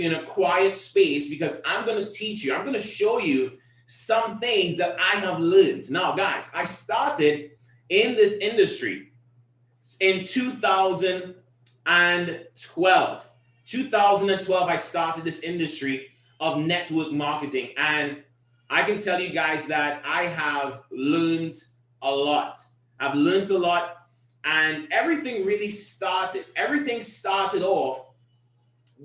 in a quiet space because I'm going to teach you. I'm going to show you some things that I have learned. Now, guys, I started in this industry in 2012. 2012, I started this industry of network marketing. And I can tell you guys that I have learned a lot. I've learned a lot. And everything started off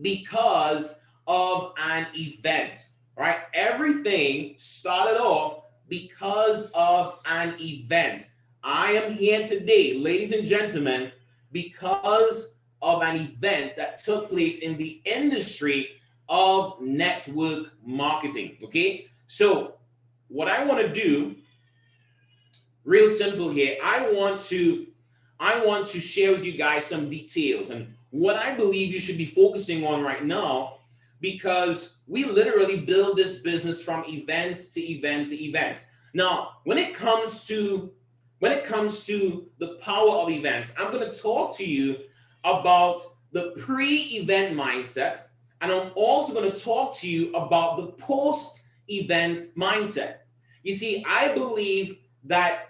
because of an event, right? Everything started off because of an event. I am here today, ladies and gentlemen, because of an event that took place in the industry of network marketing, okay? So what I want to do, real simple here, I want to share with you guys some details and what I believe you should be focusing on right now, because we literally build this business from event to event to event. Now, when it comes to the power of events, I'm going to talk to you about the pre-event mindset, and I'm also going to talk to you about the post-event mindset. You see, I believe that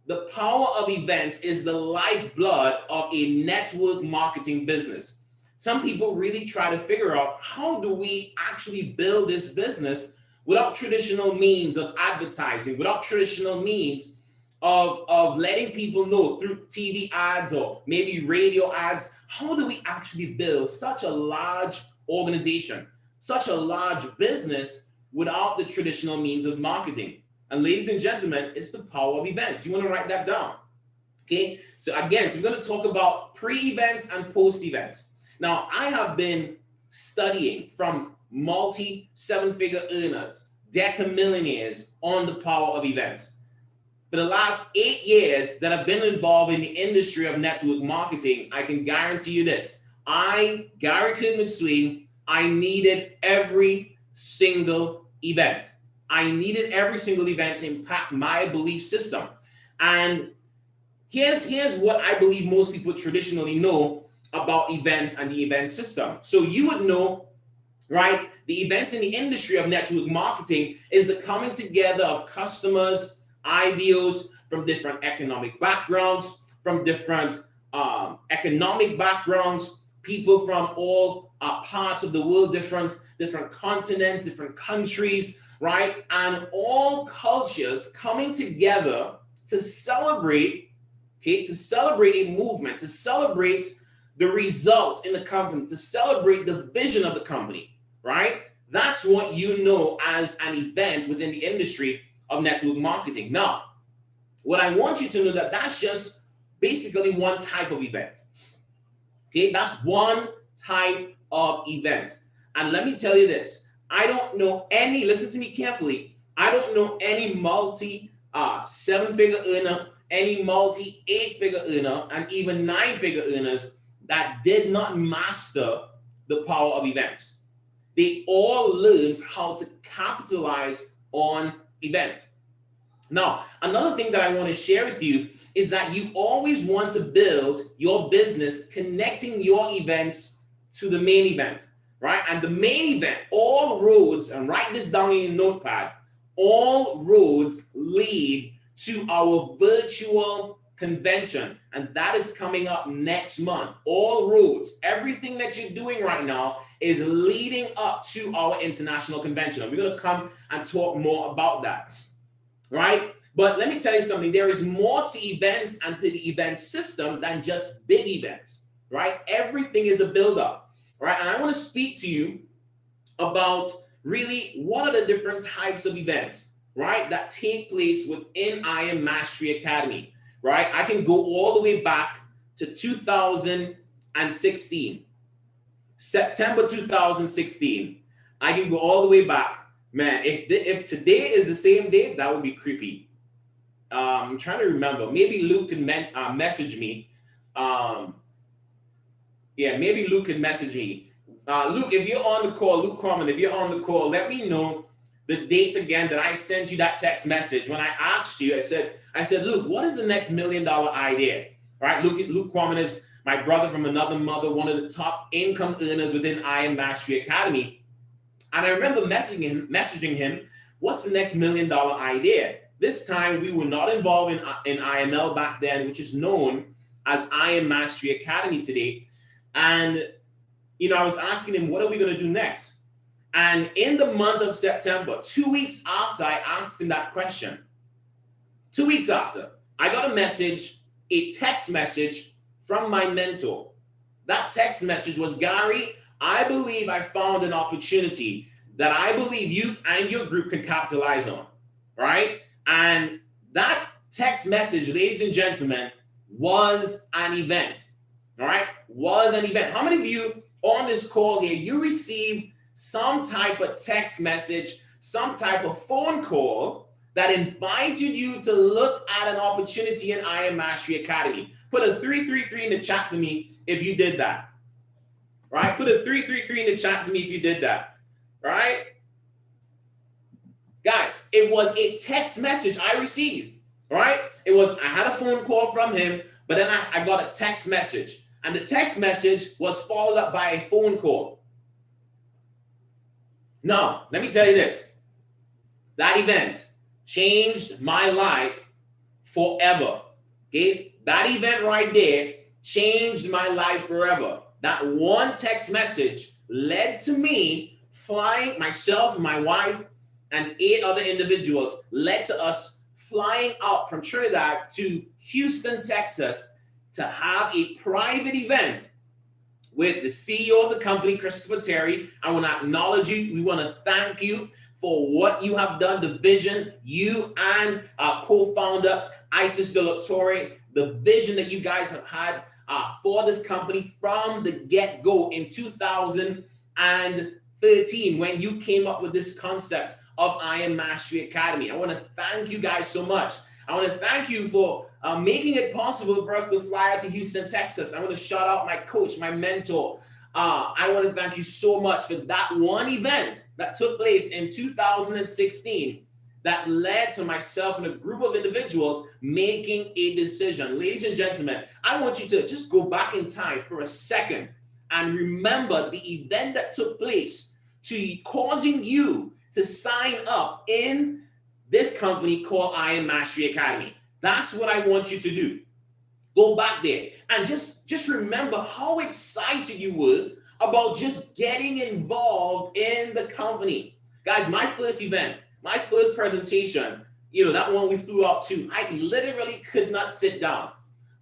the power of events is the lifeblood of a network marketing business. Some people really try to figure out, how do we actually build this business without traditional means of advertising, without traditional means of letting people know through TV ads or maybe radio ads? How do we actually build such a large organization, such a large business without the traditional means of marketing? And ladies and gentlemen, it's the power of events. You want to write that down, okay? So again, we're going to talk about pre-events and post-events. Now, I have been studying from multi-seven-figure earners, decamillionaires on the power of events. For the last 8 years that I've been involved in the industry of network marketing, I can guarantee you this. Gary Mcsween, I needed every single event. I needed every single event to impact my belief system. And here's what I believe most people traditionally know about events and the event system. So you would know, right? The events in the industry of network marketing is the coming together of customers, IBOs from different economic backgrounds, people from all parts of the world, different continents, different countries, right? And all cultures coming together to celebrate, okay, to celebrate a movement, to celebrate the results in the company, to celebrate the vision of the company, right? That's what you know as an event within the industry of network marketing. Now, what I want you to know that's just basically one type of event. Okay, that's one type of event. And let me tell you this, I don't know any, listen to me carefully, I don't know any multi-seven-figure earner, any multi-eight-figure earner, and even nine-figure earners that did not master the power of events. They all learned how to capitalize on events. Now, another thing that I want to share with you is that you always want to build your business connecting your events to the main event, right? And the main event, all roads, and write this down in your notepad, all roads lead to our virtual convention. And that is coming up next month. All roads, everything that you're doing right now is leading up to our international convention. And we're going to come and talk more about that, right? But let me tell you something. There is more to events and to the event system than just big events, right? Everything is a build-up, right? And I want to speak to you about really what are the different types of events, right, that take place within I Am Mastery Academy, right? I can go all the way back to 2016, September 2016. I can go all the way back. Man, if today is the same day, that would be creepy. I'm trying to remember. Maybe Luke can message me. Maybe Luke can message me. Luke, if you're on the call, Luke Corman, if you're on the call, let me know the date again that I sent you that text message. When I asked you, I said, Luke, what is the next $1 million idea? Right? Luke Corman is my brother from another mother, one of the top income earners within I Am Mastery Academy. And I remember messaging him, what's the next $1 million idea? This time we were not involved in IML back then, which is known as I Am Mastery Academy today. And, you know, I was asking him, what are we going to do next? And in the month of September, 2 weeks after I asked him that question, 2 weeks after, I got a text message from my mentor. That text message was, Gary, I believe I found an opportunity that I believe you and your group can capitalize on, right? And that text message, ladies and gentlemen, was an event, all right? Was an event. How many of you on this call here, you received some type of text message, some type of phone call that invited you to look at an opportunity in I Am Mastery Academy? Put a 333 in the chat for me if you did that, right? Put a 333 in the chat for me if you did that, right? Guys, it was a text message I received, right? I had a phone call from him, but then I got a text message. And the text message was followed up by a phone call. Now, let me tell you this. That event changed my life forever. Okay? That event right there changed my life forever. That one text message led to me flying, myself and my wife and 8 other individuals, led to us flying out from Trinidad to Houston, Texas, to have a private event with the CEO of the company, Christopher Terry. I want to acknowledge you. We want to thank you for what you have done, the vision, you and co-founder Isis Delatorre, the vision that you guys have had for this company from the get-go in 2013, when you came up with this concept of I Am Mastery Academy. I want to thank you guys so much. I want to thank you for making it possible for us to fly out to Houston, Texas. I want to shout out my coach, my mentor. I want to thank you so much for that one event that took place in 2016 that led to myself and a group of individuals making a decision. Ladies and gentlemen, I want you to just go back in time for a second and remember the event that took place to causing you to sign up in this company called I Am Mastery Academy. That's what I want you to do. Go back there and just remember how excited you were about just getting involved in the company. Guys, my first event, my first presentation, you know, that one we flew out to, I literally could not sit down.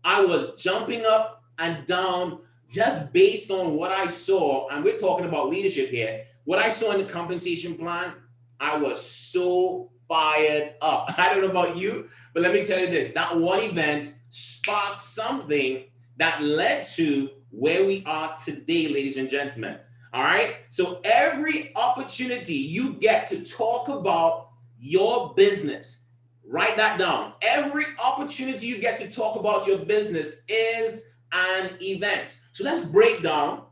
I was jumping up and down just based on what I saw. And we're talking about leadership here. What I saw in the compensation plan, I was so fired up. I don't know about you, but let me tell you this. That one event sparked something that led to where we are today, ladies and gentlemen. All right? So every opportunity you get to talk about your business, write that down. Every opportunity you get to talk about your business is an event. So let's break down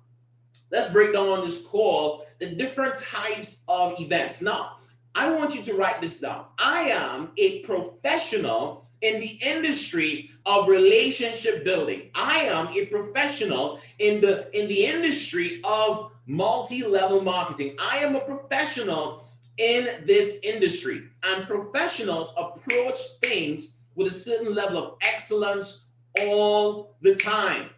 on this call the different types of events. Now, I want you to write this down. I am a professional in the industry of relationship building. I am a professional in the industry of multi-level marketing. I am a professional in this industry, and professionals approach things with a certain level of excellence all the time,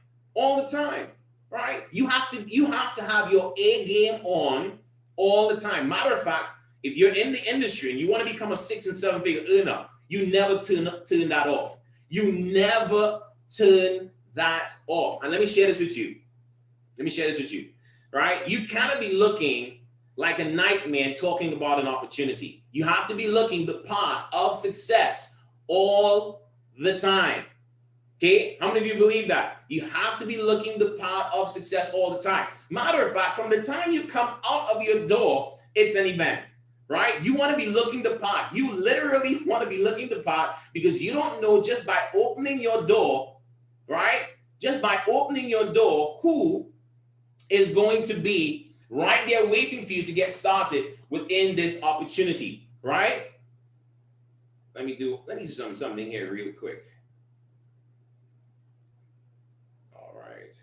right? You have to have your A game on all the time. Matter of fact, if you're in the industry and you want to become a 6- and 7-figure earner, you never turn that off. You never turn that off. And let me share this with you. Right? You cannot be looking like a nightmare talking about an opportunity. You have to be looking the path of success all the time. Okay? How many of you believe that? You have to be looking the path of success all the time. Matter of fact, from the time you come out of your door, it's an event. Right? You want to be looking the part. You literally want to be looking the part because you don't know, just by opening your door, right? Just by opening your door, who is going to be right there waiting for you to get started within this opportunity, right? Let me do something here real quick. All right.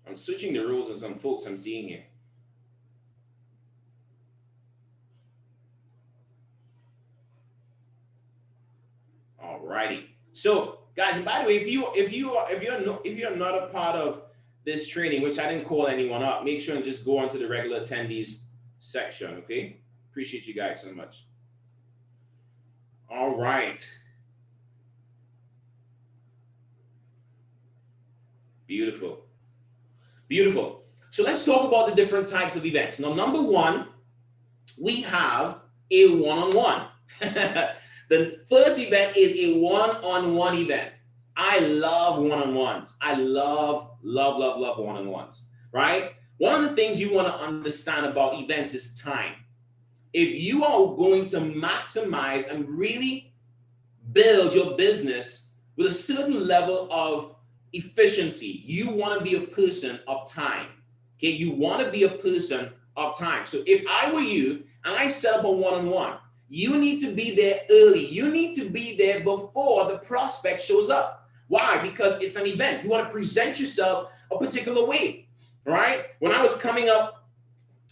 I'm switching the rules on some folks I'm seeing here. All righty. So, guys, and by the way, if you're not a part of this training, which I didn't call anyone up, make sure and just go onto the regular attendees section. Okay. Appreciate you guys so much. All right. Beautiful. Beautiful. So let's talk about the different types of events. Now, number one, we have a one-on-one. The first event is a one-on-one event. I love one-on-ones. I love one-on-ones, right? One of the things you want to understand about events is time. If you are going to maximize and really build your business with a certain level of efficiency, you want to be a person of time. Okay, you want to be a person of time. So if I were you and I set up a one-on-one, you need to be there early. You need to be there before the prospect shows up. Why? Because it's an event. You want to present yourself a particular way, right? When I was coming up,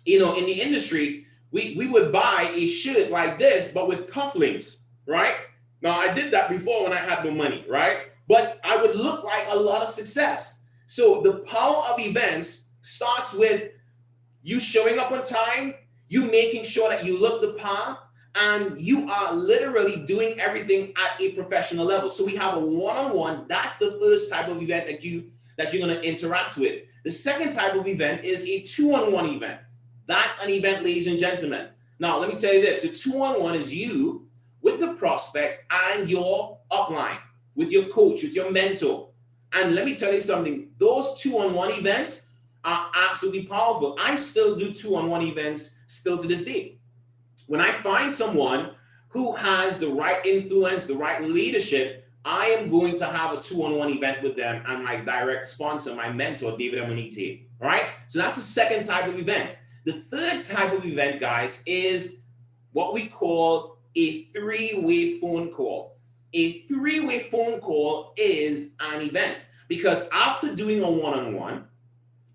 in the industry, we would buy a shirt like this, but with cufflinks, right? Now, I did that before when I had no money, right? But I would look like a lot of success. So the power of events starts with you showing up on time, you making sure that you look the part, and you are literally doing everything at a professional level. So we have a one-on-one. That's the first type of event that you're going to interact with. The second type of event is a two-on-one event. That's an event, ladies and gentlemen. Now, let me tell you this. A two-on-one is you with the prospect and your upline, with your coach, with your mentor. And let me tell you something. Those two-on-one events are absolutely powerful. I still do two-on-one events still to this day. When I find someone who has the right influence, the right leadership, I am going to have a two-on-one event with them and my direct sponsor, my mentor, 𝐷𝐸𝐻. All right? So that's the second type of event. The third type of event, guys, is what we call a three-way phone call. A three-way phone call is an event because after doing a one-on-one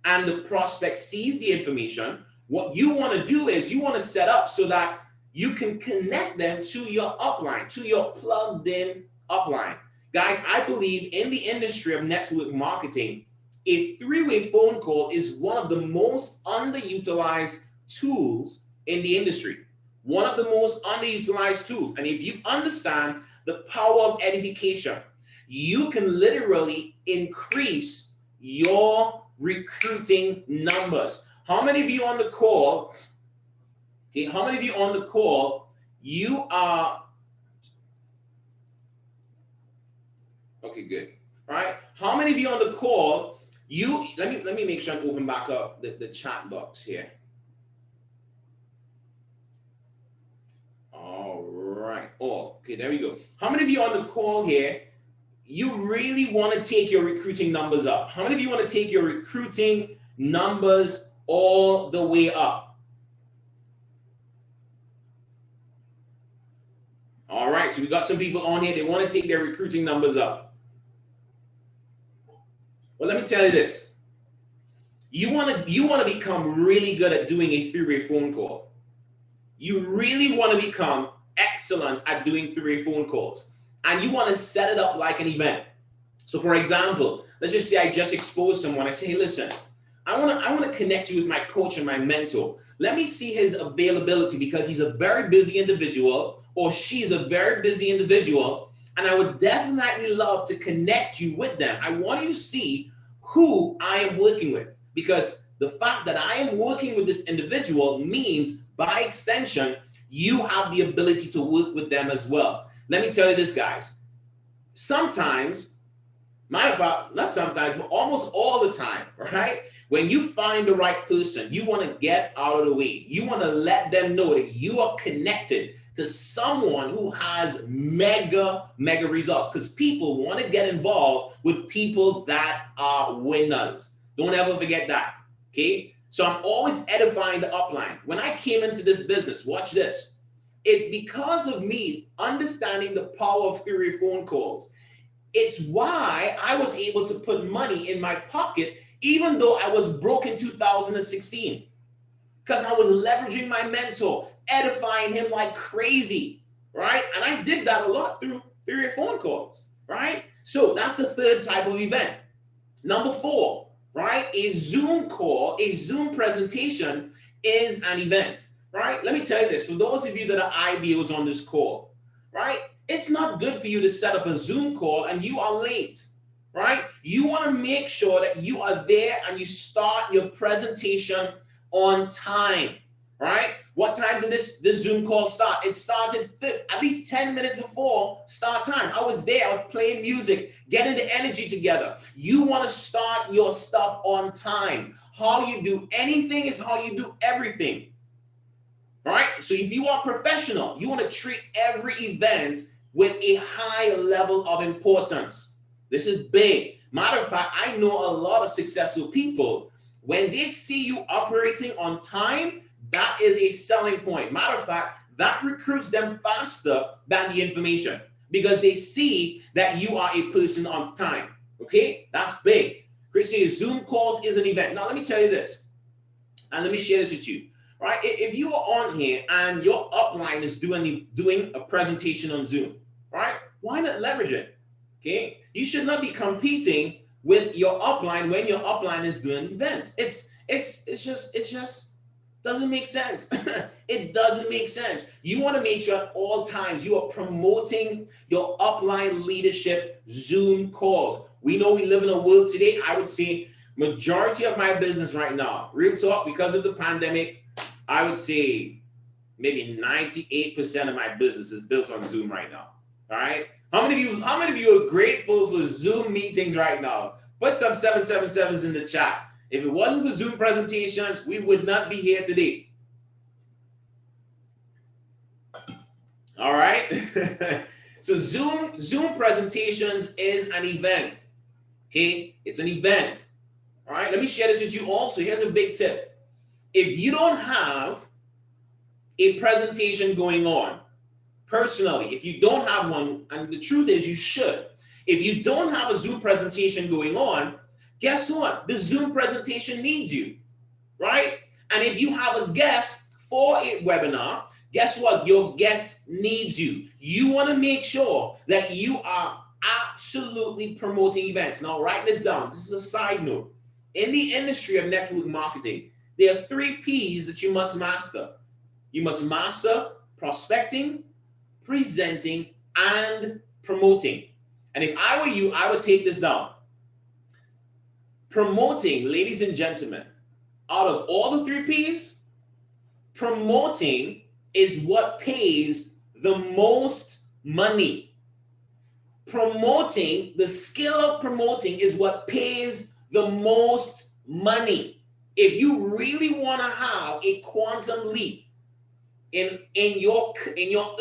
and the prospect sees the information, what you want to do is you want to set up so that you can connect them to your upline, to your plugged-in upline. Guys, I believe in the industry of network marketing, a three-way phone call is one of the most underutilized tools in the industry. One of the most underutilized tools. And if you understand the power of edification, you can literally increase your recruiting numbers. How many of you on the call, okay, how many of you on the call, you are, okay, good, all right? How many of you on the call, let me make sure I open back up the chat box here. All right, okay, there we go. How many of you on the call here, you really want to take your recruiting numbers up? How many of you want to take your recruiting numbers all the way up? All right, so we got some people on here, they want to take their recruiting numbers up. Well, let me tell you this. You want to become really good at doing a three-way phone call. You really want to become excellent at doing three-way phone calls. And you want to set it up like an event. So for example, let's just say I just exposed someone. I say, hey, listen, I want to connect you with my coach and my mentor. Let me see his availability because he's a very busy individual or she's a very busy individual. And I would definitely love to connect you with them. I want you to see who I am working with because the fact that I am working with this individual means by extension, you have the ability to work with them as well. Let me tell you this, guys. Sometimes, not sometimes, but almost all the time, right? When you find the right person, you want to get out of the way. You want to let them know that you are connected to someone who has mega results because people want to get involved with people that are winners. Don't ever forget that, okay? So I'm always edifying the upline. When I came into this business, watch this. It's because of me understanding the power of three-way phone calls. It's why I was able to put money in my pocket even though I was broke in 2016. Because I was leveraging my mentor, edifying him like crazy, right? And I did that a lot through through your phone calls, right? So that's the third type of event. Number 4, right? A Zoom call, a Zoom presentation is an event, right? Let me tell you this, for those of you that are IBOs on this call, right? It's not good for you to set up a Zoom call and you are late, right? You want to make sure that you are there and you start your presentation on time, right? What time did this Zoom call start? It started at least 10 minutes before start time. I was there. I was playing music, getting the energy together. You want to start your stuff on time. How you do anything is how you do everything, right? So if you are professional, you want to treat every event with a high level of importance. This is big. Matter of fact, I know a lot of successful people, when they see you operating on time, that is a selling point. Matter of fact, that recruits them faster than the information because they see that you are a person on time. Okay, that's big. Great. So your Zoom calls is an event. Now, let me tell you this, and let me share this with you. Right? If you are on here and your upline is doing a presentation on Zoom, right? Why not leverage it? Okay, you should not be competing with your upline when your upline is doing an event. It just doesn't make sense. It doesn't make sense. You want to make sure at all times you are promoting your upline leadership Zoom calls. We know we live in a world today, I would say majority of my business right now, real talk, because of the pandemic, I would say maybe 98% of my business is built on Zoom right now. All right. How many of you are grateful for Zoom meetings right now? Put some 777s in the chat. If it wasn't for Zoom presentations, we would not be here today. All right. So Zoom presentations is an event. Okay, it's an event. All right. Let me share this with you also. Here's a big tip. If you don't have a presentation going on, personally, if you don't have one, and the truth is you should, if you don't have a Zoom presentation going on, guess what? The Zoom presentation needs you, right? And if you have a guest for a webinar, guess what? Your guest needs you. You want to make sure that you are absolutely promoting events. Now, write this down. This is a side note. In the industry of network marketing, there are 3 P's that you must master. You must master prospecting, presenting, and promoting. And if I were you, I would take this down. Promoting, ladies and gentlemen, out of all the 3 P's, promoting is what pays the most money. Promoting, the skill of promoting is what pays the most money. If you really want to have a quantum leap in your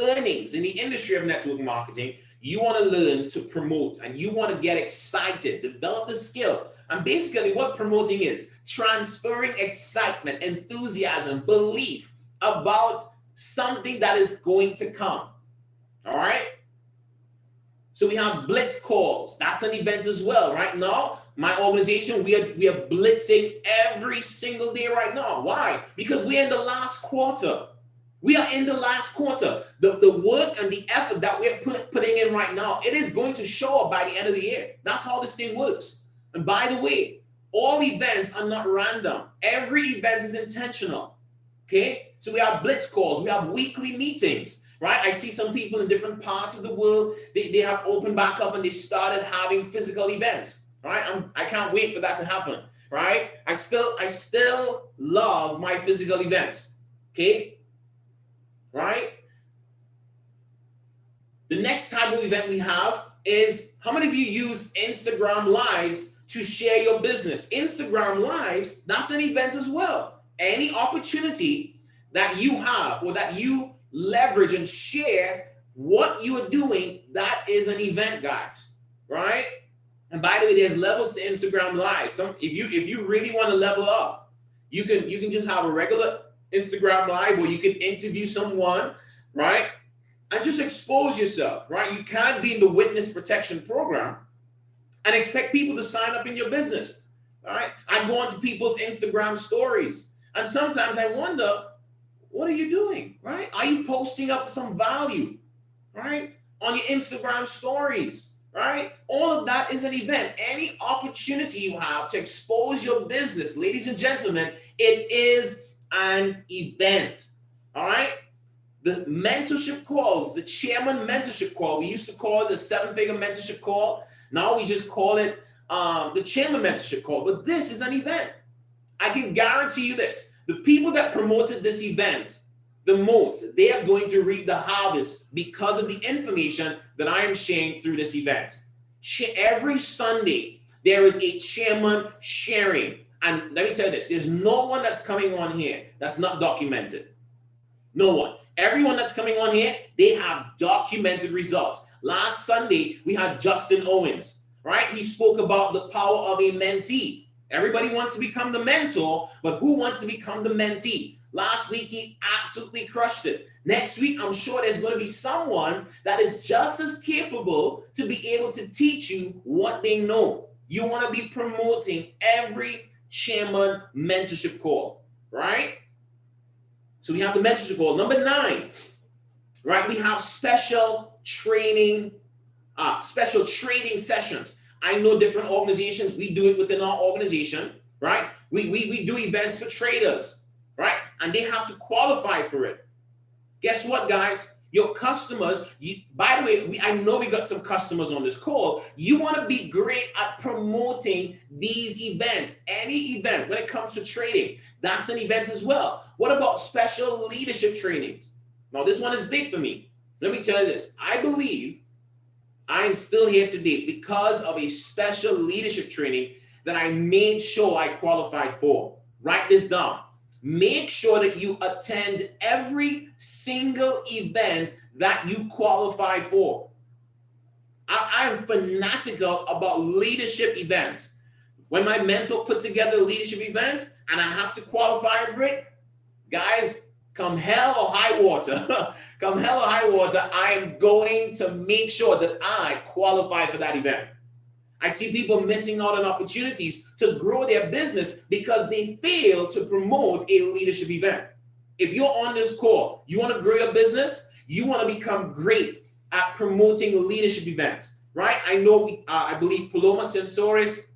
earnings in the industry of network marketing, you want to learn to promote and you want to get excited, develop the skill. And basically what promoting is, transferring excitement, enthusiasm, belief about something that is going to come. All right. So we have blitz calls. That's an event as well. Right now, my organization, we are blitzing every single day right now. Why? Because we're in the last quarter. We are in the last quarter. The work and the effort that we're putting in right now, it is going to show up by the end of the year. That's how this thing works. And by the way, all events are not random. Every event is intentional. Okay? So we have blitz calls. We have weekly meetings, right? I see some people in different parts of the world, they have opened back up and they started having physical events, right? I can't wait for that to happen, right? I still love my physical events, okay? Right? The next type of event we have is, how many of you use Instagram Lives to share your business? Instagram Lives, that's an event as well. Any opportunity that you have or that you leverage and share what you are doing, that is an event, guys, right? And by the way, there's levels to Instagram Live. If you really want to level up, you can just have a regular Instagram Live where you can interview someone, right? And just expose yourself, right? You can't be in the witness protection program and expect people to sign up in your business, all right? I go onto people's Instagram stories, and sometimes I wonder, what are you doing, right? Are you posting up some value, right? on your Instagram stories, right? All of that is an event. Any opportunity you have to expose your business, ladies and gentlemen, it is an event, all right? The mentorship calls, the chairman mentorship call, we used to call it the 7-figure mentorship call. Now we just call it the chairman mentorship call. But this is an event. I can guarantee you this. The people that promoted this event the most, they are going to reap the harvest because of the information that I am sharing through this event. Every Sunday, there is a chairman sharing. And let me tell you this, there's no one that's coming on here that's not documented. No one. Everyone that's coming on here, they have documented results. Last Sunday, we had Justin Owens, right? He spoke about the power of a mentee. Everybody wants to become the mentor, but who wants to become the mentee? Last week, he absolutely crushed it. Next week, I'm sure there's going to be someone that is just as capable to be able to teach you what they know. You want to be promoting every chairman mentorship call, right? So we have the mentorship call. Number 9, right? We have special training sessions. I know different organizations, we do it within our organization, right? We do events for traders, right? And they have to qualify for it. Guess what, guys? Your customers, by the way, I know we got some customers on this call. You want to be great at promoting these events. Any event when it comes to trading, that's an event as well. What about special leadership trainings? Now, this one is big for me. Let me tell you this. I believe I'm still here today because of a special leadership training that I made sure I qualified for. Write this down. Make sure that you attend every single event that you qualify for. I am fanatical about leadership events. When my mentor put together a leadership event and I have to qualify for it, guys, come hell or high water, come hell or high water, I am going to make sure that I qualify for that event. I see people missing out on opportunities to grow their business because they fail to promote a leadership event. If you're on this call, you want to grow your business, you want to become great at promoting leadership events, right? I know I believe Paloma Sensores,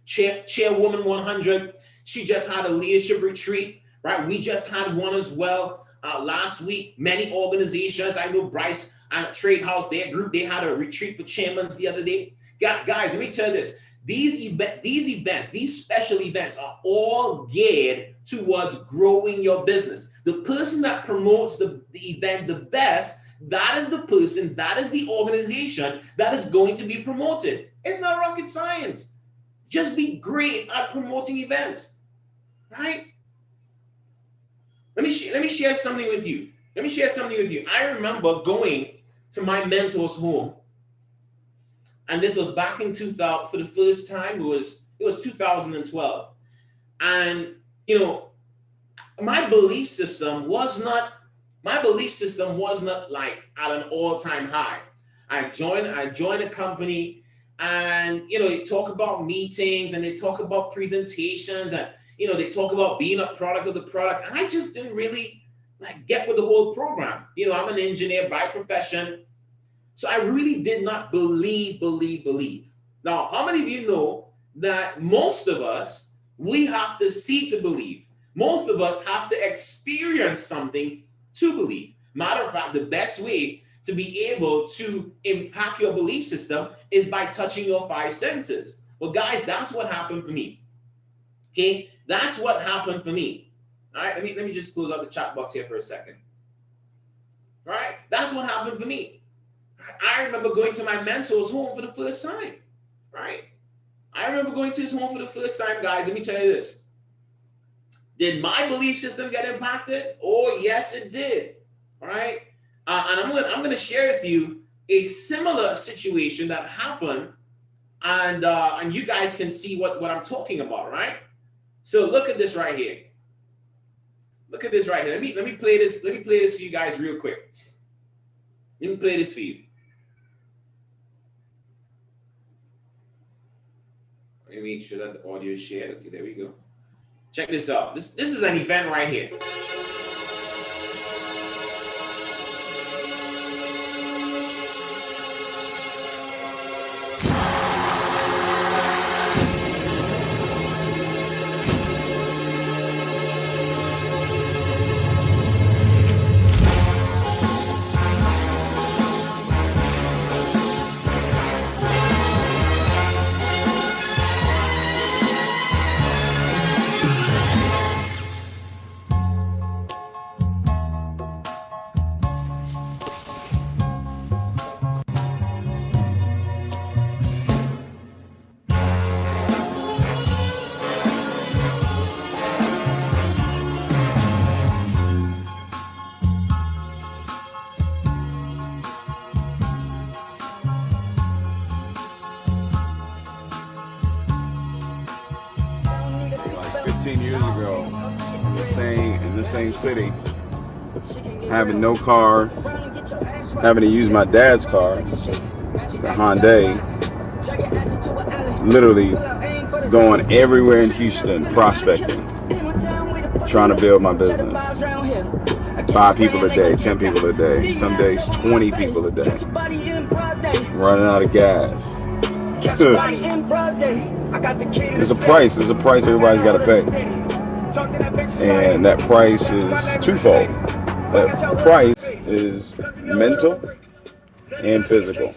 Chairwoman 100, she just had a leadership retreat, right? We just had one as well last week. Many organizations, I know Bryce and Trade House, their group, they had a retreat for chairmen the other day. Guys, let me tell you this. These special events are all geared towards growing your business. The person that promotes the event the best, that is the person, that is the organization that is going to be promoted. It's not rocket science. Just be great at promoting events, right? Let me share something with you. I remember going to my mentor's home. And this was back in 2000, for the first time, it was 2012. And, my belief system was not like at an all-time high. I joined a company and, they talk about meetings and they talk about presentations and, they talk about being a product of the product. And I just didn't really get with the whole program. I'm an engineer by profession. So I really did not believe. Now, how many of you know that most of us, we have to see to believe? Most of us have to experience something to believe. Matter of fact, the best way to be able to impact your belief system is by touching your 5 senses. Well, guys, that's what happened for me. Okay, that's what happened for me. All right, let me just close out the chat box here for a second. All right, that's what happened for me. I remember going to my mentor's home for the first time, right? I remember going to his home for the first time, guys. Let me tell you this. Did my belief system get impacted? Oh, yes, it did, all right? And I'm gonna share with you a similar situation that happened, and you guys can see what I'm talking about, right? So look at this right here. Look at this right here. Let me play this. Let me play this for you guys real quick. Let me play this for you. Let me make sure that the audio is shared. Okay, there we go. Check this out. This is an event right here. same city, having no car, having to use my dad's car, the Hyundai, literally going everywhere in Houston, prospecting, trying to build my business. 5 people a day, 10 people a day, some days 20 people a day, running out of gas. There's a price everybody's got to pay, and that price is twofold. That price is mental and physical.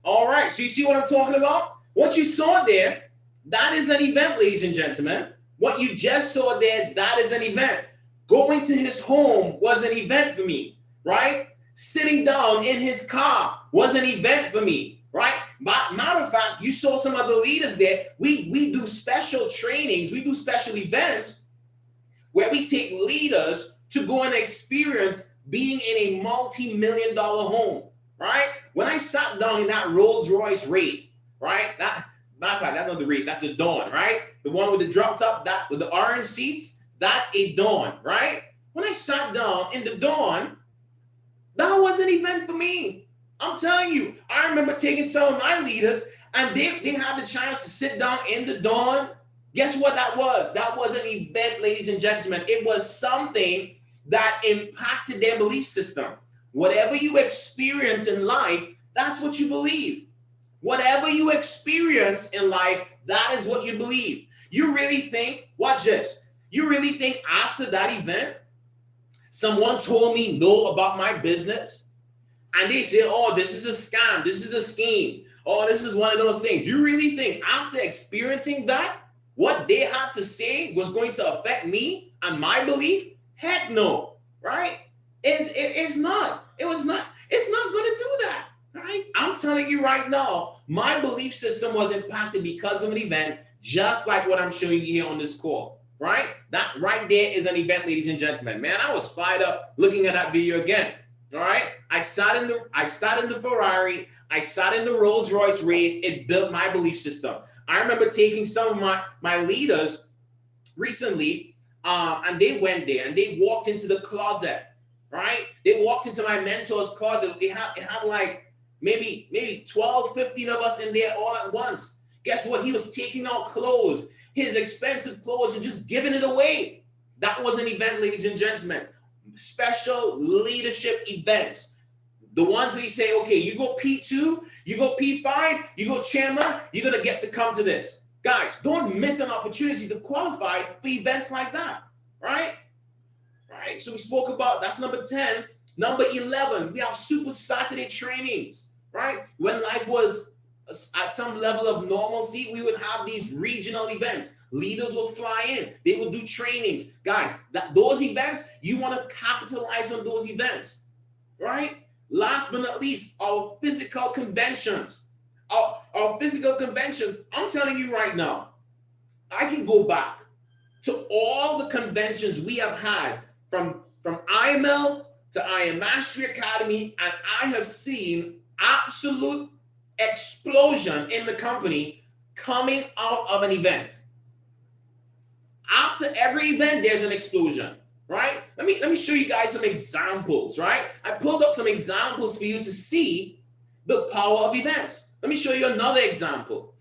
All right. So you see what I'm talking about? What you saw there, that is an event, ladies and gentlemen. What you just saw there, that is an event. Going to his home was an event for me, right? Sitting down in his car was an event for me, right? Matter of fact, you saw some other leaders there. We do special trainings. We do special events where we take leaders to go and experience being in a multi-million-dollar home, right? When I sat down in that Rolls-Royce Wraith, right? Matter of fact, that's not the Wraith, that's the Dawn, right? The one with the drop top, that with the orange seats, that's a Dawn, right? When I sat down in the Dawn, that was an event for me. I'm telling you, I remember taking some of my leaders and they had the chance to sit down in the Dawn. Guess what that was? That was an event, ladies and gentlemen. It was something that impacted their belief system. Whatever you experience in life, that's what you believe. Whatever you experience in life, that is what you believe. You really think, watch this, you really think after that event, someone told me no about my business, and they said, oh, this is a scam, this is a scheme, oh, this is one of those things. You really think after experiencing that, what they had to say was going to affect me and my belief? Heck no, right? It's not. It's not going to do that, right? I'm telling you right now, my belief system was impacted because of an event, just like what I'm showing you here on this call, right? That right there is an event, ladies and gentlemen. Man, I was fired up looking at that video again. All right, I sat in the Ferrari, I sat in the Rolls-Royce Wraith. It built my belief system. I remember taking some of my leaders recently, and they went there and they walked into the closet. Right? They walked into my mentor's closet. It had like maybe 12, 15 of us in there all at once. Guess what? He was taking out clothes, his expensive clothes, and just giving it away. That was an event, ladies and gentlemen. Special leadership events. The ones where you say, okay, you go P2, you go P5, you go chairman, you're going to get to come to this. Guys, don't miss an opportunity to qualify for events like that. Right? Right, so we spoke about, that's number 10. Number 11, we have Super Saturday trainings, right? When life was at some level of normalcy, we would have these regional events. Leaders will fly in. They will do trainings. Guys, those events, you want to capitalize on those events, right? Last but not least, our physical conventions. Our physical conventions, I'm telling you right now, I can go back to all the conventions we have had from IML to I Am Mastery Academy, and I have seen absolute explosion in the company coming out of an event. After every event, there's an explosion, right? Let me show you guys some examples, right? I pulled up some examples for you to see the power of events. Let me show you another example.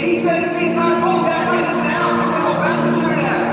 He said, see, I know that right now, so we go back to that.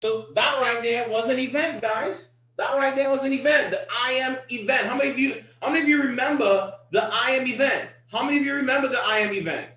So that right there was an event, guys. That right there was an event. The I am event. How many of you remember the I am event? How many of you remember the I am event?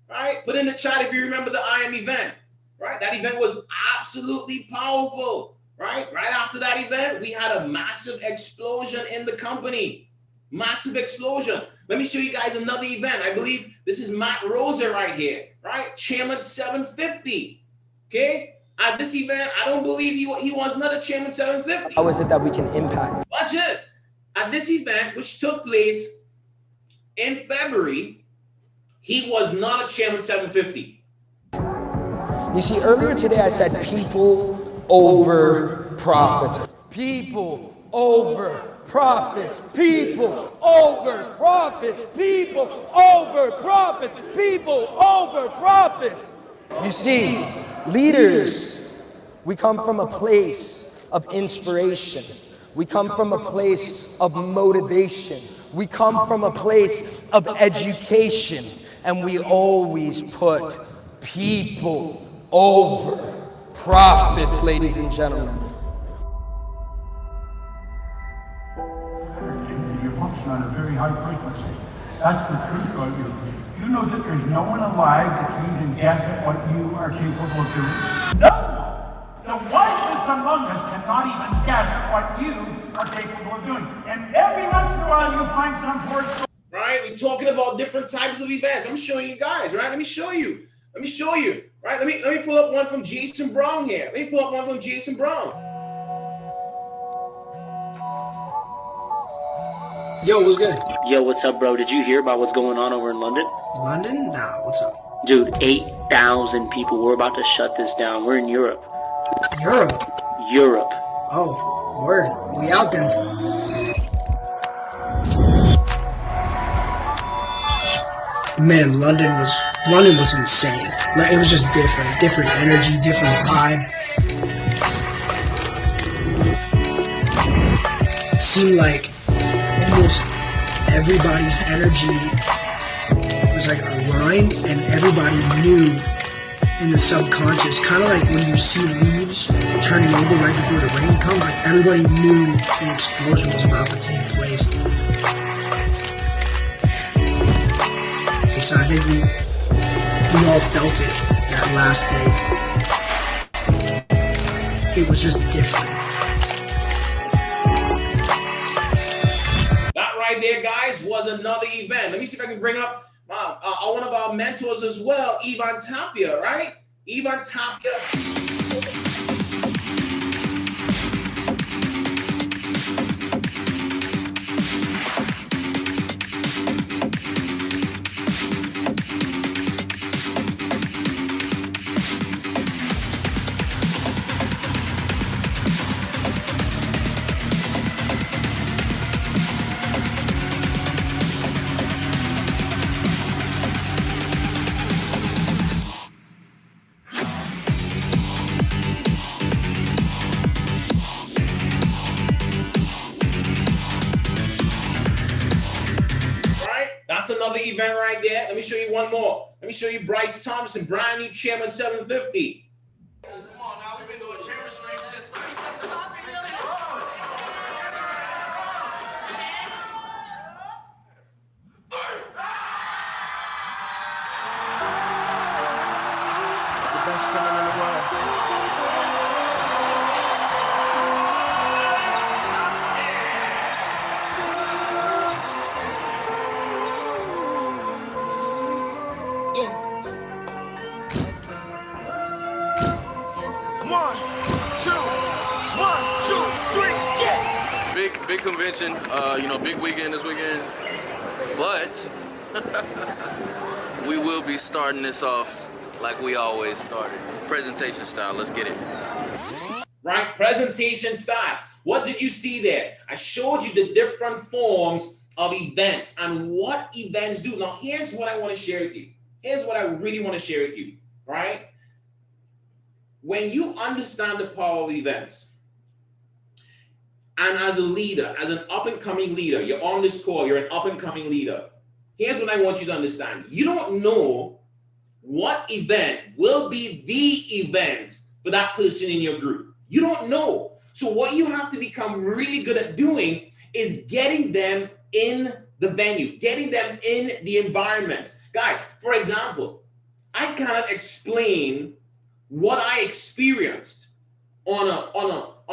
Right? Put in the chat if you remember the I am event. Right? That event was absolutely powerful. Right? Right after that event, we had a massive explosion in the company. Massive explosion. Let me show you guys another event. I believe this is Matt Rosa right here. Right? Chairman 750. Okay? At this event, I don't believe he was not a Chairman 750. How is it that we can impact? Watch this. At this event, which took place in February, he was not a Chairman 750. You see, earlier today I said people over profits. People over profits. People over profits. People over profits. People over profits. You see, leaders, we come from a place of inspiration. We come from a place of motivation. We come from a place of education. And we always put people over profits, ladies and gentlemen. You function on a very high frequency. That's the truth about you. You know that there's no one alive that can even guess at what you are capable of doing? No! The wisest among us cannot even guess at what you are capable of doing. And every once in a while you find some poor soul. Right? We're talking about different types of events. I'm showing you guys, right? Let me show you. Right? Let me pull up one from Jason Brown here. Yo, what's good? Yo, what's up, bro? Did you hear about what's going on over in London? London? Nah, what's up? Dude, 8,000 people. We're about to shut this down. We're in Europe. Europe? Oh, word. We out then. Man, London was insane. Like, it was just different energy, different vibe. It seemed like almost everybody's energy was like aligned, and everybody knew in the subconscious, kind of like when you see leaves turning over right before the rain comes, like everybody knew an explosion was about to take place. So I think we all felt it that last day. It was just different. That right there, guys, was another event. Let me see if I can bring up one of our mentors as well, 𝐻𝐵, right? 𝐻𝐵. Another event right there. Let me show you one more. Let me show you Bryce Thompson, brand new Chairman 750. Come on now, we've been doing Chairman stream since The best women in the world. big convention, big weekend this weekend, but we will be starting this off like we always started, presentation style. Let's get it. Right, presentation style. What did you see there? I showed you the different forms of events and what events do. Now, here's what I want to share with you. Here's what I really want to share with you, right? When you understand the power of events, and as a leader, as an up-and-coming leader, you're on this call, you're an up-and-coming leader. Here's what I want you to understand. You don't know what event will be the event for that person in your group. You don't know. So what you have to become really good at doing is getting them in the venue, getting them in the environment. Guys, for example, I cannot explain what I experienced on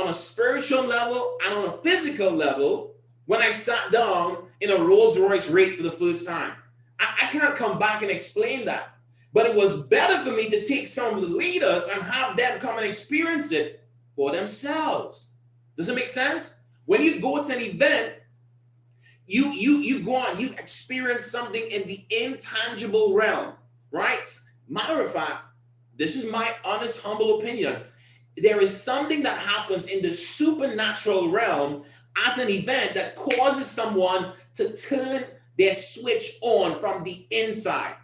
a spiritual level and on a physical level when I sat down in a Rolls Royce rate for the first time. I can't come back and explain that. But it was better for me to take some of the leaders and have them come and experience it for themselves. Does it make sense? When you go to an event, you go on, you experience something in the intangible realm, right? Matter of fact, this is my honest, humble opinion. There is something that happens in the supernatural realm at an event that causes someone to turn their switch on from the inside.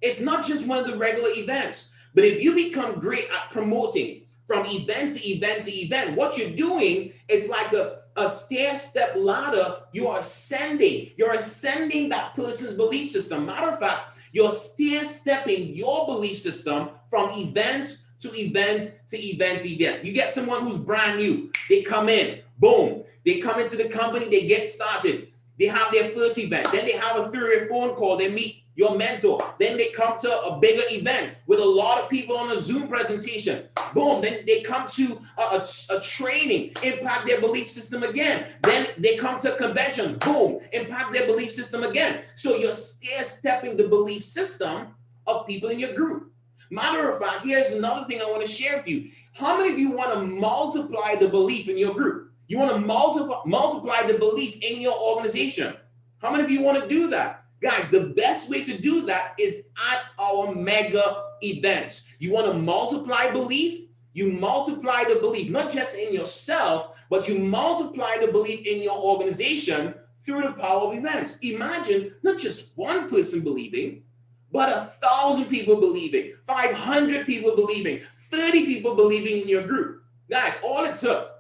It's not just one of the regular events, but if you become great at promoting from event to event to event, what you're doing is like a stair-step ladder. You are ascending. You're ascending that person's belief system. Matter of fact, you're stair-stepping your belief system from event to event to event to event. You get someone who's brand new. They come in, boom. They come into the company, they get started. They have their first event. Then they have a 3-way phone call. They meet your mentor. Then they come to a bigger event with a lot of people on a Zoom presentation. Boom. Then they come to a training, impact their belief system again. Then they come to a convention. Boom. Impact their belief system again. So you're stair-stepping the belief system of people in your group. Matter of fact, here's another thing I want to share with you. How many of you want to multiply the belief in your group? You want to multiply the belief in your organization. How many of you want to do that? Guys, the best way to do that is at our mega events. You want to multiply belief? You multiply the belief, not just in yourself, but you multiply the belief in your organization through the power of events. Imagine not just one person believing, but 1,000 people believing, 500 people believing, 30 people believing in your group. Guys, all it took,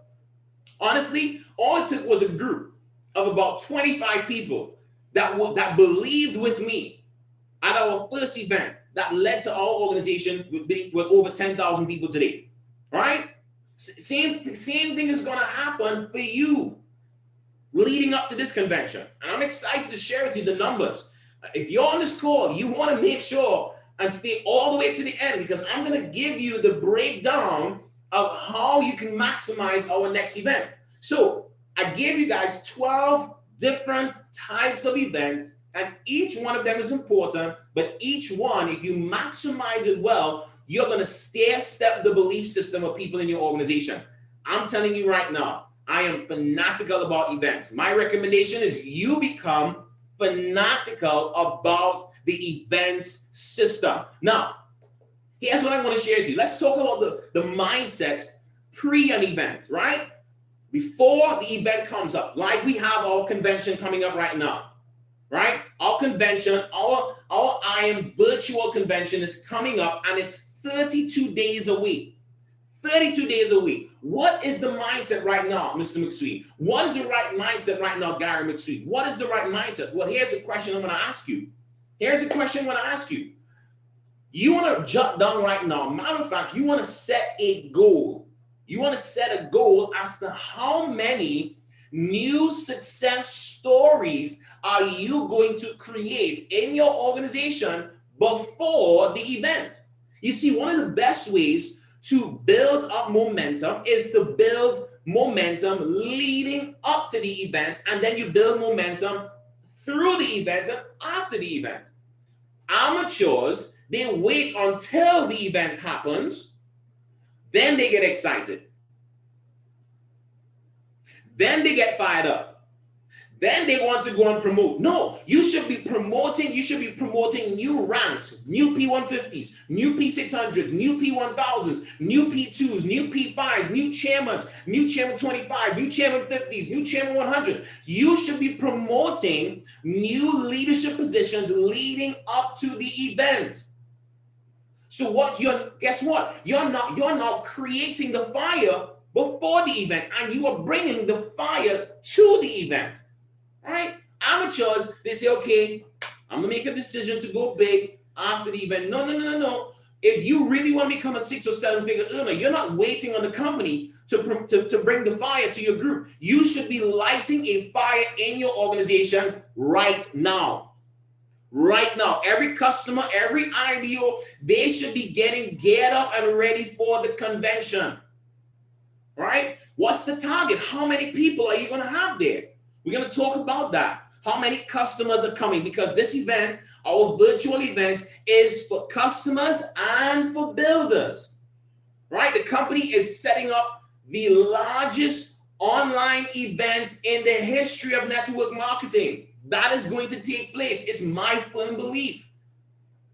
honestly, all it took was a group of about 25 people that believed with me at our first event that led to our organization with over 10,000 people today, right? Same thing is going to happen for you leading up to this convention. And I'm excited to share with you the numbers. If you're on this call, you want to make sure and stay all the way to the end, because I'm going to give you the breakdown of how you can maximize our next event. So I gave you guys 12 different types of events, and each one of them is important, but each one, if you maximize it well, you're going to stair-step the belief system of people in your organization. I'm telling you right now, I am fanatical about events. My recommendation is you become fanatical about the events system. Now, here's what I want to share with you. Let's talk about the mindset pre an event, right? Before the event comes up, like we have our convention coming up right now, right? Our convention, our I Am virtual convention is coming up, and it's 32 days a week. 32 days a week. What is the mindset right now, Mr. McSween? What is the right mindset right now, Gary McSween? What is the right mindset? Well, here's the question I'm going to ask you. Here's the question I'm going to ask you. You want to jump down right now. Matter of fact, you want to set a goal. You want to set a goal as to how many new success stories are you going to create in your organization before the event. You see, one of the best ways to build up momentum is to build momentum leading up to the event, and then you build momentum through the event and after the event. Amateurs, they wait until the event happens, then they get excited. Then they get fired up. Then they want to go and promote. No, you should be promoting new ranks, new P150s, new P600s, new P1000s, new P2s, new P5s, new chairmans, new chairman 25, new chairman 50s, new chairman 100s. You should be promoting new leadership positions leading up to the event. So guess what? You're not creating the fire before the event, and you are bringing the fire to the event. All right? Amateurs, they say, okay, I'm going to make a decision to go big after the event. No. If you really want to become a 6 or 7 figure earner, you're not waiting on the company to bring the fire to your group. You should be lighting a fire in your organization right now. Right now. Every customer, every IBO, they should be getting geared up and ready for the convention. Right? What's the target? How many people are you going to have there? We're going to talk about that. How many customers are coming? Because this event, our virtual event, is for customers and for builders. Right? The company is setting up the largest online event in the history of network marketing. That is going to take place. It's my firm belief.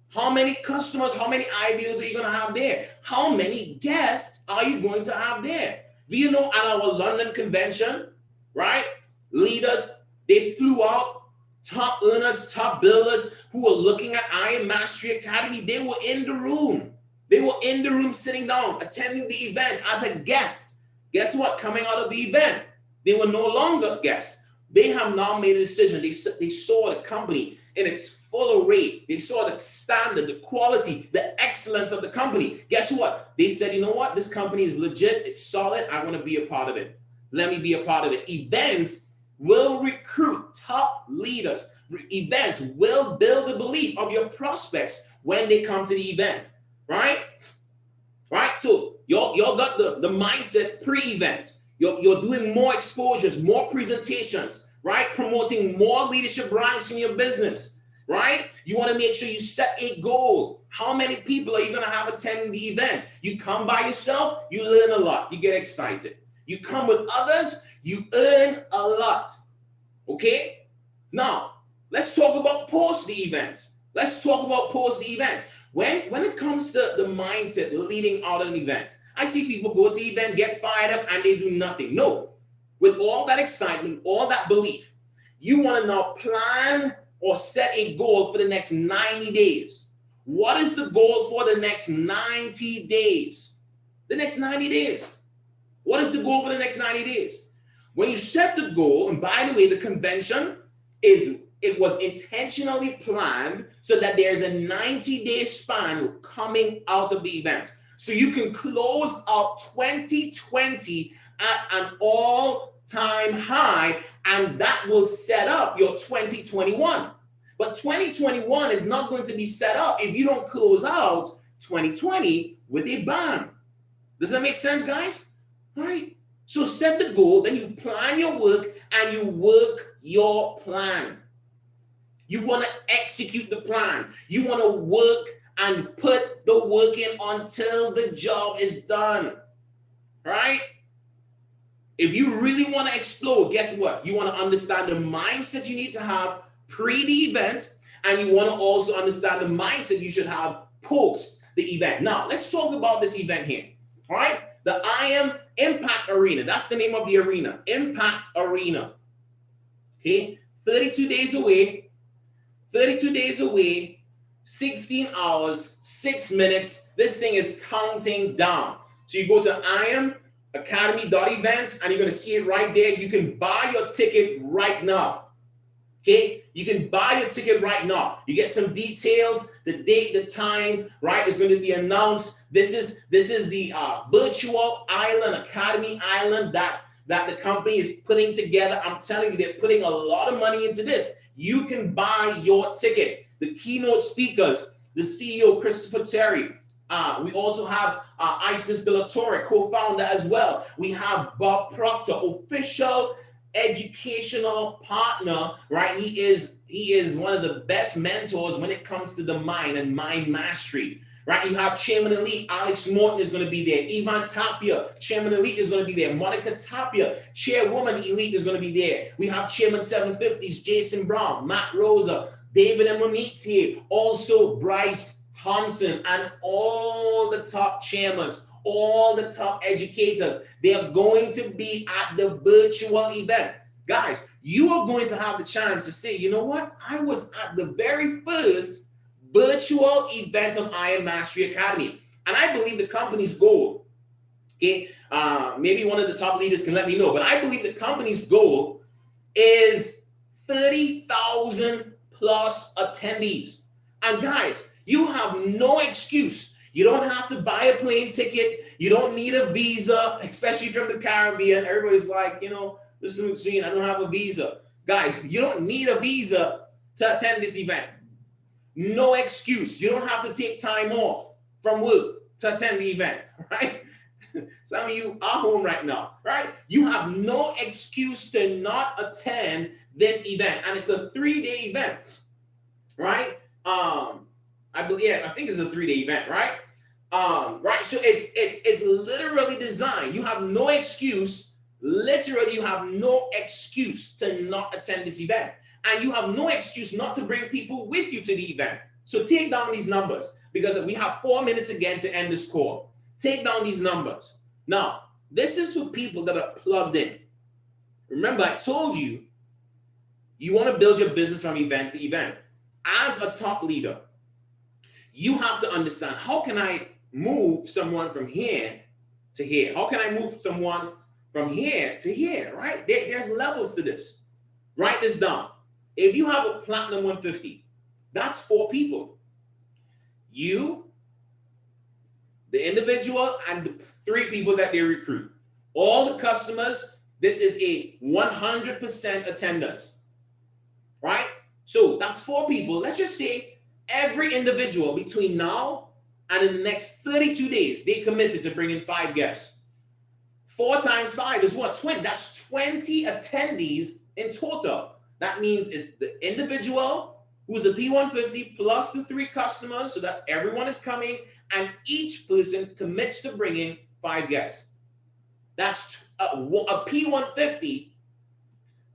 How many customers, how many IBOs are you going to have there? How many guests are you going to have there? Do you know at our London convention, right? Leaders, they flew out, top earners, top builders who were looking at I Am Mastery Academy. They were in the room. They were in the room sitting down, attending the event as a guest. Guess what? Coming out of the event, they were no longer guests. They have now made a decision. They saw the company in its full array. They saw the standard, the quality, the excellence of the company. Guess what? They said, you know what? This company is legit. It's solid. I want to be a part of it. Let me be a part of it. Events will recruit top leaders. Events will build the belief of your prospects when they come to the event, right? Right? So y'all got the mindset pre-event. You're doing more exposures, more presentations, right? Promoting more leadership ranks in your business, right? You want to make sure you set a goal. How many people are you going to have attending the event? You come by yourself, you learn a lot. You get excited. You come with others, you earn a lot. Okay? Now, let's talk about post the event. Let's talk about post the event. When it comes to the mindset leading out of an event, I see people go to the event, get fired up, and they do nothing. No. With all that excitement, all that belief, you want to now plan or set a goal for the next 90 days. What is the goal for the next 90 days? The next 90 days. What is the goal for the next 90 days? When you set the goal, and by the way, the convention it was intentionally planned so that there's a 90-day span coming out of the event. So you can close out 2020 at an all-time high, and that will set up your 2021. But 2021 is not going to be set up if you don't close out 2020 with a bang. Does that make sense, guys? All right. So set the goal, then you plan your work, and you work your plan. You want to execute the plan. You want to work and put the work in until the job is done, right? If you really want to explode, guess what? You want to understand the mindset you need to have pre the event, and you want to also understand the mindset you should have post the event. Now, let's talk about this event here, all right? The I Am Impact Arena. That's the name of the arena, Impact Arena. Okay, 32 days away. 32 days away, 16 hours, 6 minutes. This thing is counting down. So you go to IamAcademy.events and you're going to see it right there. You can buy your ticket right now. Okay? You can buy your ticket right now. You get some details, the date, the time, right? It's going to be announced. This is the virtual island, Academy Island that the company is putting together. I'm telling you, they're putting a lot of money into this. You can buy your ticket. The keynote speakers, the CEO, Christopher Terry. We also have Isis de la Torre, co-founder as well. We have Bob Proctor, official educational partner, right? He is one of the best mentors when it comes to the mind and mind mastery. Right, you have Chairman Elite, Alex Morton is going to be there. Ivan Tapia, Chairman Elite is going to be there. Monica Tapia, Chairwoman Elite is going to be there. We have Chairman 750s, Jason Brown, Matt Rosa, David and Monique here. Also Bryce Thompson and all the top chairmen, all the top educators. They are going to be at the virtual event. Guys, you are going to have the chance to say, you know what? I was at the very first virtual event of I Am Mastery Academy. And I believe the company's goal, okay, maybe one of the top leaders can let me know, but I believe the company's goal is 30,000 plus attendees. And guys, you have no excuse. You don't have to buy a plane ticket. You don't need a visa, especially from the Caribbean. Everybody's like, Mr. Mcsween, I don't have a visa. Guys, you don't need a visa to attend this event. No excuse. You don't have to take time off from work to attend the event, right? Some of you are home right now, right? You have no excuse to not attend this event. And it's a 3-day event, right? I think it's a 3-day event, right? Right. So it's literally designed. You have no excuse. Literally, you have no excuse to not attend this event. And you have no excuse not to bring people with you to the event. So take down these numbers, because we have 4 minutes again to end this call. Take down these numbers. Now, this is for people that are plugged in. Remember, I told you, you want to build your business from event to event. As a top leader, you have to understand, how can I move someone from here to here? How can I move someone from here to here, right? There's levels to this. Write this down. If you have a platinum 150, that's 4 people. You, the individual, and the 3 people that they recruit. All the customers, this is a 100% attendance, right? So that's 4 people. Let's just say every individual between now and in the next 32 days, they committed to bringing 5 guests. 4 times 5 is what? 20. That's 20 attendees in total. That means it's the individual who's a P150 plus the 3 customers, so that everyone is coming, and each person commits to bringing 5 guests. That's a P150.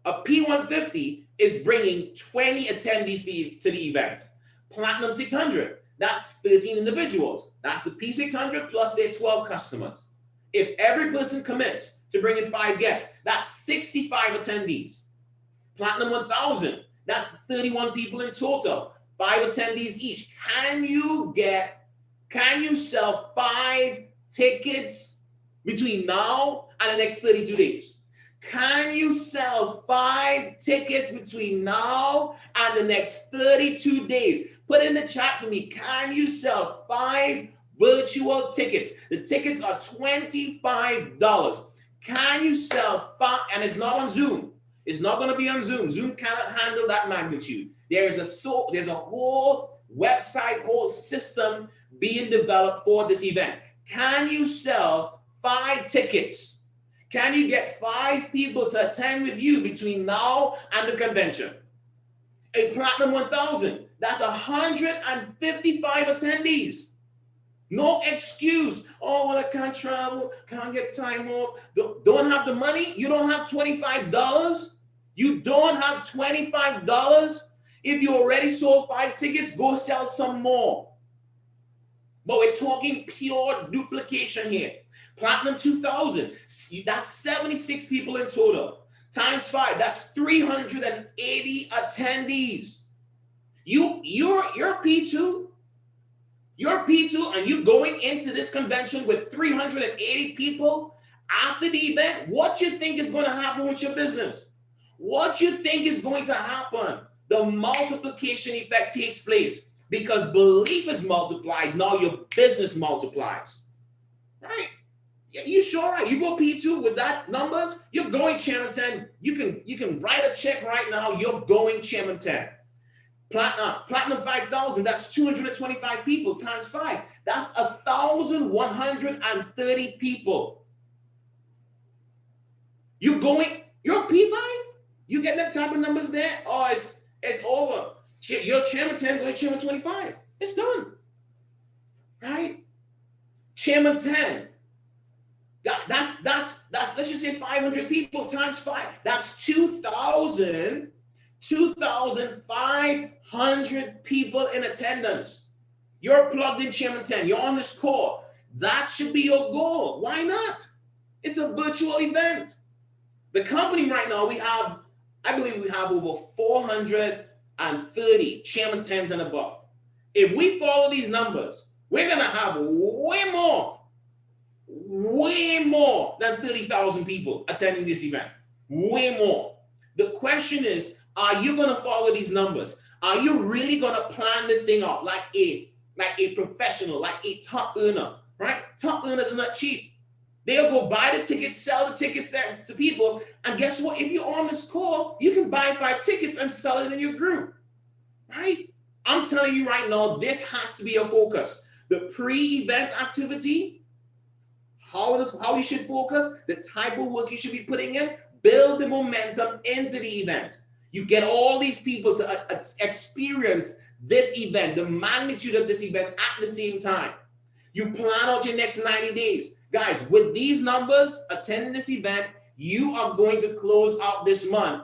A P150 is bringing 20 attendees to the event. Platinum 600, that's 13 individuals. That's the P600 plus their 12 customers. If every person commits to bringing 5 guests, that's 65 attendees. Platinum 1000, that's 31 people in total, 5 attendees each. Can you sell 5 tickets between now and the next 32 days? Can you sell 5 tickets between now and the next 32 days? Put in the chat for me. Can you sell 5 virtual tickets? The tickets are $25. Can you sell 5? And it's not on Zoom. It's not going to be on Zoom. Zoom cannot handle that magnitude. There's a whole website, whole system being developed for this event. Can you sell 5 tickets? Can you get 5 people to attend with you between now and the convention? A Platinum 1000, that's 155 attendees. No excuse. Oh, well, I can't travel, can't get time off. Don't have the money? You don't have $25? You don't have $25? If you already sold 5 tickets, go sell some more. But we're talking pure duplication here. Platinum 2000, that's 76 people in total. Times 5, that's 380 attendees. You're P2. You're P2, and you going into this convention with 380 people after the event. What you think is going to happen with your business? What you think is going to happen? The multiplication effect takes place, because belief is multiplied. Now your business multiplies, right? You sure right? You go P2 with that numbers, you're going Chairman 10. You can write a check right now. You're going Chairman 10. Platinum 5000, that's 225 people times 5. That's 1,130 people. You're P5? You get that type of numbers there? Oh, it's over. You're Chairman 10 going Chairman 25. It's done. Right? Chairman 10. That's let's just say 500 people times 5. That's 2,500 people in attendance. You're plugged in Chairman 10. You're on this call. That should be your goal. Why not? It's a virtual event. The company right now, I believe we have over 430 Chairman 10s and above. If we follow these numbers, we're going to have way more than 30,000 people attending this event. Way more. The question is, are you going to follow these numbers? Are you really going to plan this thing out like a like a professional, like a top earner, right? Top earners are not cheap. They'll go buy the tickets, sell the tickets to people. And guess what? If you're on this call, you can buy 5 tickets and sell it in your group, right? I'm telling you right now, this has to be a focus. The pre-event activity, how you should focus, the type of work you should be putting in, build the momentum into the event. You get all these people to experience this event, the magnitude of this event at the same time. You plan out your next 90 days. Guys, with these numbers, attending this event, you are going to close out this month.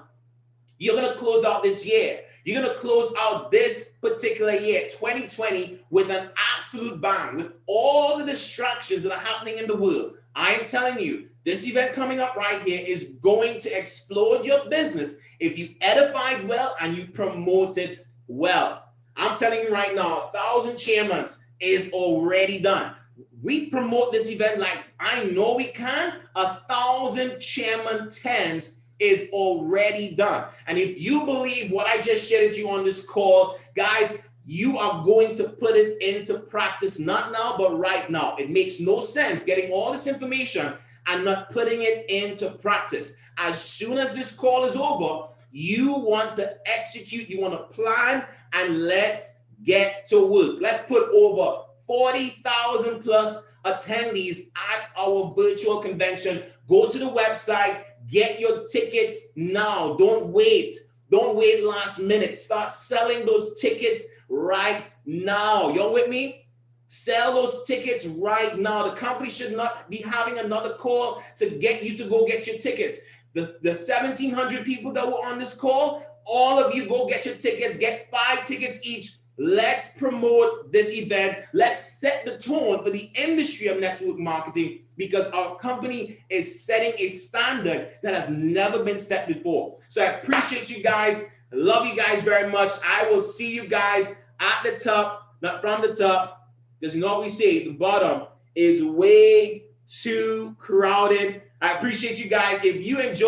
You're going to close out this year. You're going to close out this particular year, 2020, with an absolute bang, with all the distractions that are happening in the world. I am telling you, this event coming up right here is going to explode your business if you edify it well and you promote it well. I'm telling you right now, 1,000 chairmen is already done. We promote this event like I know we can. 1,000 chairman 10s is already done. And if you believe what I just shared with you on this call, guys, you are going to put it into practice, not now, but right now. It makes no sense getting all this information and not putting it into practice. As soon as this call is over, you want to execute, you want to plan, and let's get to work. Let's put over 40,000 plus attendees at our virtual convention. Go to the website, get your tickets now. Don't wait. Don't wait last minute. Start selling those tickets right now. Y'all with me? Sell those tickets right now. The company should not be having another call to get you to go get your tickets. The 1,700 people that were on this call, all of you go get your tickets, get 5 tickets each. Let's promote this event. Let's set the tone for the industry of network marketing, because our company is setting a standard that has never been set before. So I appreciate you guys. I love you guys very much. I will see you guys at the top, not from the top, because you know what we say, the bottom is way too crowded. I appreciate you guys. If you enjoy